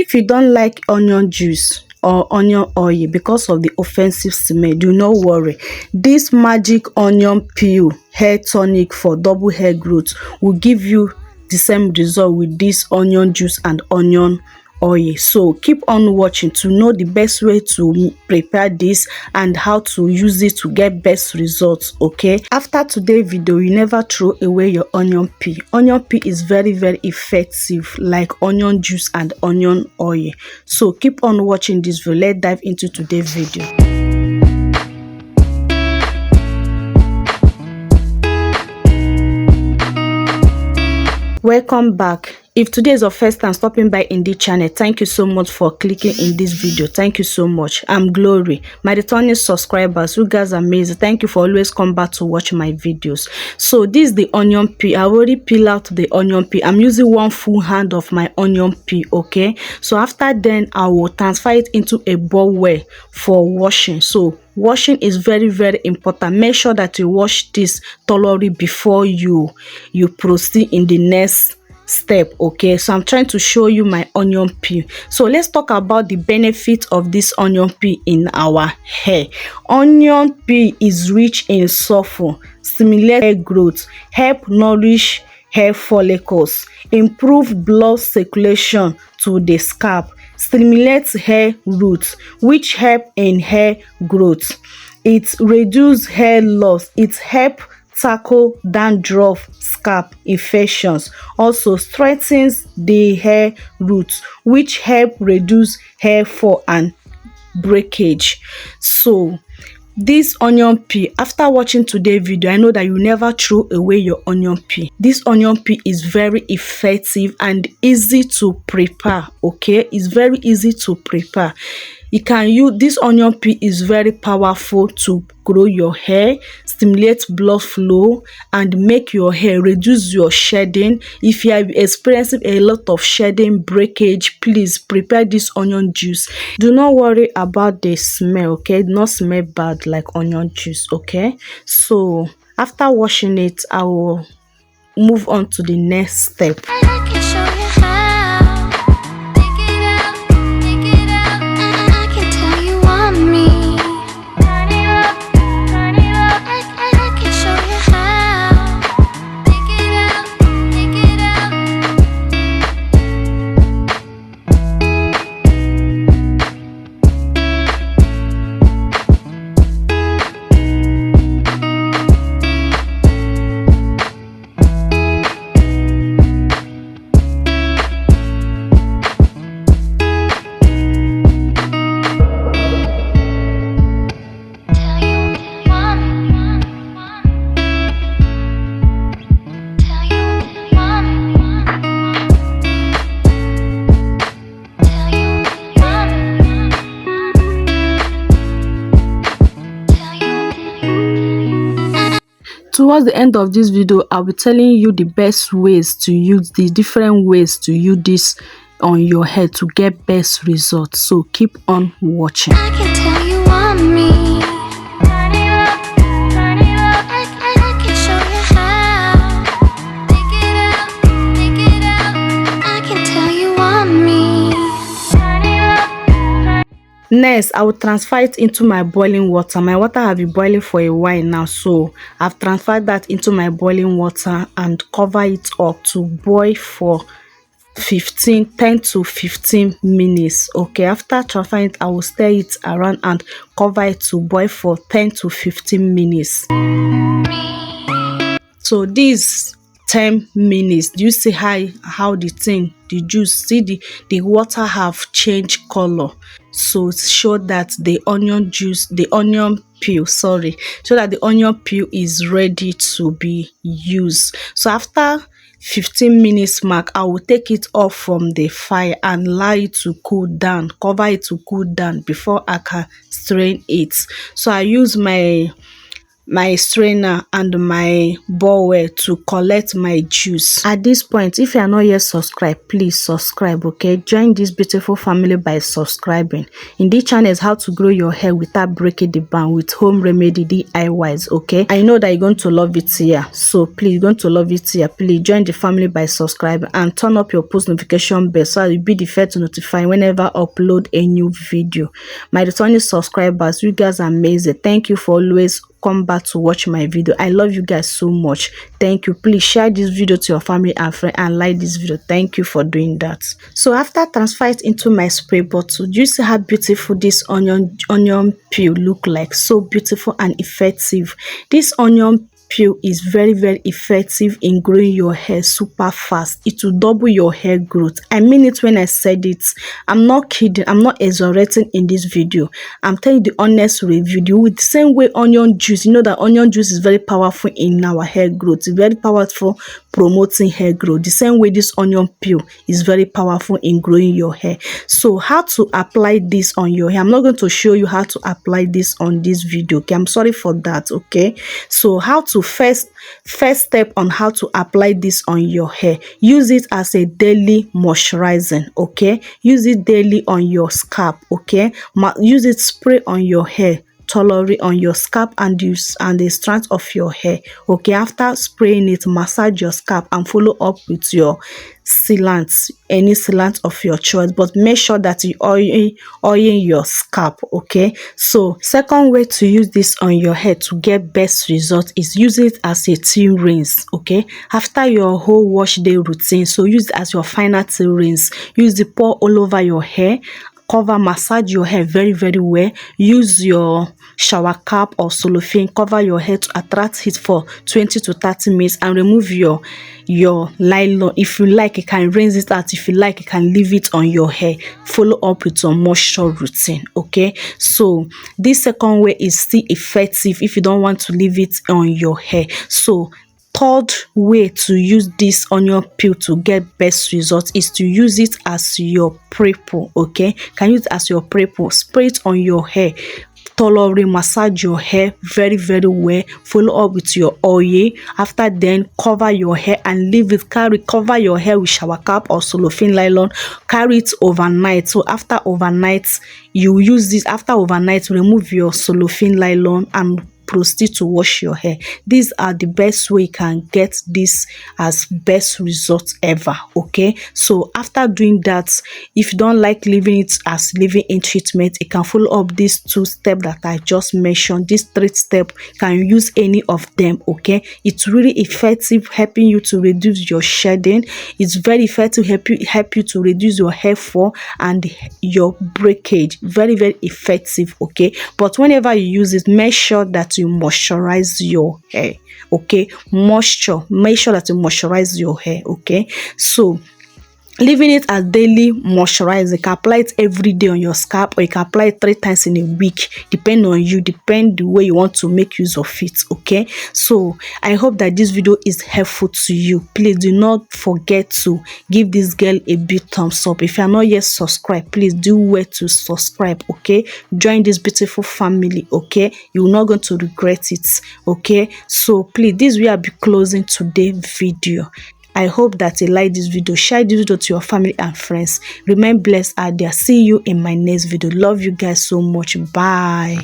If you don't like onion juice or onion oil because of the offensive smell, do not worry. This magic onion peel hair tonic for double hair growth will give you the same result with this onion juice and onion oil. So keep on watching to know the best way to prepare this and how to use it to get best results. Okay, after today's video, you never throw away your onion peel. Onion peel is very effective like onion juice and onion oil. So keep on watching this video. Let's dive into today's video. Welcome back. If today is your first time stopping by in this channel, thank you so much for clicking in this video. Thank you so much. I'm Glory. My returning subscribers, you guys are amazing. Thank you for always come back to watch my videos. So this is the onion peel. I already peel out the onion peel. I'm using one full hand of my onion peel. Okay, so after then I will transfer it into a bowl well for washing. So washing is very important. Make sure that you wash this thoroughly before you proceed in the next step. Okay, so I'm trying to show you my onion peel. So let's talk about the benefit of this onion peel in our hair. Onion peel is rich in sulfur, stimulate hair growth, help nourish hair follicles, improve blood circulation to the scalp, stimulates hair roots, which help in hair growth. It reduces hair loss. It help tackle dandruff, scalp infections. Also strengthens the hair roots, which help reduce hair fall and breakage. So this onion peel, after watching today's video, I know that you never throw away your onion peel. This onion peel is very effective and easy to prepare. Okay, it's very easy to prepare. You can use this onion peel, is very powerful to grow your hair, stimulate blood flow, and make your hair, reduce your shedding. If you are experiencing a lot of shedding, breakage, please prepare this onion juice. Do not worry about the smell. Okay, do not smell bad like onion juice. Okay, so after washing it, I will move on to the next step. Towards the end of this video, I'll be telling you the best ways to use the different ways to use this on your head to get best results. So keep on watching. I can tell you want me. Turn it up, turn it up. I can show you how. Take it out, take it out. I can tell you want me. Turn it up, turn. Next, I will transfer it into my boiling water. My water have been boiling for a while now, so I've transferred that into my boiling water and cover it up to boil for 10 to 15 minutes. Okay, after transferring it, I will stir it around and cover it to boil for 10 to 15 minutes. So this 10 minutes, do you see how the juice, see the water have changed color? So show that the onion peel, so that the onion peel is ready to be used. So after 15 minutes mark, I will take it off from the fire and allow it to cool down, cover it to cool down before I can strain it. So I use my my strainer and my bowl to collect my juice. At this point, if you are not yet subscribed, please subscribe, okay? Join this beautiful family by subscribing. In this channel is how to grow your hair without breaking the bank with home remedy DIYs, okay? I know that you're going to love it here, so please, you're going to love it here. Please join the family by subscribing and turn up your post notification bell so you'll be the first to notify whenever I upload a new video. My returning subscribers, you guys are amazing. Thank you for always come back to watch my video. I love you guys so much. Thank you. Please share this video to your family and friends and like this video. Thank you for doing that. So after transfer it into my spray bottle, do you see how beautiful this onion peel look like? So beautiful and effective. This onion peel is very effective in growing your hair super fast. It will double your hair growth. I mean it when I said it. I'm not kidding. I'm not exaggerating in this video. I'm telling you the honest review. With the same way onion juice, you know that onion juice is very powerful in our hair growth. It's very powerful promoting hair growth. The same way this onion peel is very powerful in growing your hair. So how to apply this on your hair? I'm not going to show you how to apply this on this video, okay? I'm sorry for that, okay? So how to first step on how to apply this on your hair. Use it as a daily moisturizing, okay? Use it daily on your scalp, okay? Use it spray on your hair thoroughly on your scalp and the strands of your hair, okay? After spraying it, massage your scalp and follow up with your sealant, any sealant of your choice, but make sure that you oil your scalp, okay? So second way to use this on your hair to get best result is use it as a tea rinse, okay? After your whole wash day routine, so use it as your final tea rinse. Use the pour all over your hair, cover, massage your hair very well. Use your shower cap or cellophane, cover your hair to attract heat for 20 to 30 minutes and remove your nylon. If you like, you can rinse it out. If you like, you can leave it on your hair. Follow up with your moisture routine, okay? So this second way is still effective if you don't want to leave it on your hair. So third way to use this onion peel to get best results is to use it as your pre-poo, okay? Can use it as your pre-poo. Spray it on your hair thoroughly, massage your hair very well. Follow up with your oil. After then, cover your hair and leave it. Cover your hair with shower cap or cellophane nylon. Carry it overnight. So after overnight, you use this. After overnight, remove your cellophane nylon and proceed to wash your hair. These are the best way you can get this as best results ever, okay? So after doing that, if you don't like leaving it as leave-in treatment, you can follow up these two steps that I just mentioned. This three step, can use any of them, okay? It's really effective, helping you to reduce your shedding. It's very effective, help you to reduce your hair fall and your breakage. Very effective, okay? But whenever you use it, make sure that you moisturize your hair, okay? Make sure that you moisturize your hair, okay? So leaving it as daily moisturizer, you can apply it every day on your scalp, or you can apply it 3 times in a week, depending on you, depend the way you want to make use of it, okay? So I hope that this video is helpful to you. Please do not forget to give this girl a big thumbs up. If you are not yet subscribed, please do where to subscribe, okay? Join this beautiful family, okay? You're not going to regret it, okay? So please, this will be closing today's video. I hope that you like this video. Share this video to your family and friends. Remain blessed out there. See you in my next video. Love you guys so much. Bye.